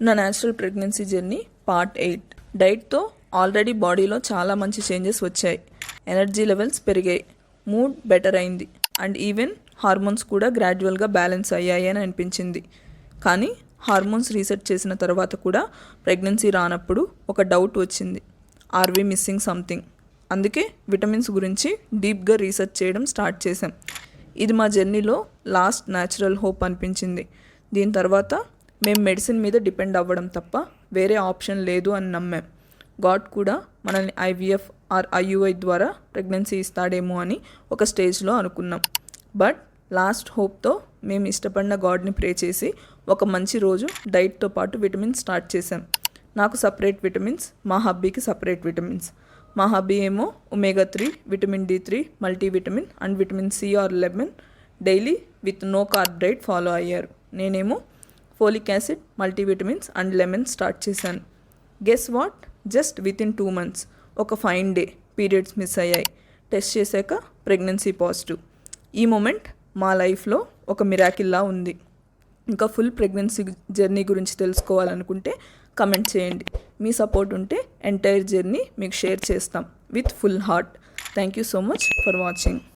నా natural pregnancy journey part 8. డైట్తో already బాడీలో చాలా మంచి చేంజెస్ వచ్చాయి. ఎనర్జీ లెవెల్స్ పెరిగాయి, మూడ్ బెటర్ అయింది, అండ్ ఈవెన్ హార్మోన్స్ కూడా గ్రాడ్యువల్గా బ్యాలెన్స్ అయ్యాయి అని అనిపించింది. కానీ హార్మోన్స్ రీసెట్ చేసిన తర్వాత కూడా ప్రెగ్నెన్సీ రానప్పుడు ఒక డౌట్ వచ్చింది, ఆర్ వి మిస్సింగ్ సంథింగ్? అందుకే విటమిన్స్ గురించి డీప్గా రీసెర్చ్ చేయడం స్టార్ట్ చేశాం. ఇది మా జర్నీలో లాస్ట్ న్యాచురల్ హోప్ అనిపించింది. దీని తర్వాత మేము మెడిసిన్ మీద డిపెండ్ అవ్వడం తప్ప వేరే ఆప్షన్ లేదు అని నమ్మాం. గాడ్ కూడా మనల్ని ఐవీఎఫ్ ఆర్ ఐయుఐ ద్వారా ప్రెగ్నెన్సీ ఇస్తాడేమో అని ఒక స్టేజ్లో అనుకున్నాం. బట్ లాస్ట్ హోప్తో మేము ఇష్టపడిన గాడ్ని ప్రే చేసి ఒక మంచి రోజు డైట్తో పాటు విటమిన్స్ స్టార్ట్ చేశాం. నాకు సపరేట్ విటమిన్స్, మా హబ్బీకి సపరేట్ విటమిన్స్. మా హబ్బీ ఏమో omega 3, vitamin D3, multivitamin and vitamin C or lemon daily with no carb diet follow అయ్యారు. నేనేమో folic acid, multivitamins and lemon start చేశాను. Guess what, just with in 2 months ఒక fine day periods miss అయ్యాయి. Test చేశాక pregnancy positive. ఈ moment మా లైఫ్లో ఒక మిరాకిల్లా ఉంది. ఇంకా ఫుల్ ప్రెగ్నెన్సీ జర్నీ గురించి తెలుసుకోవాలనుకుంటే కమెంట్ చేయండి. మీ సపోర్ట్ ఉంటే ఎంటైర్ జర్నీ మీకు షేర్ చేస్తాం with full heart. Thank you so much for watching.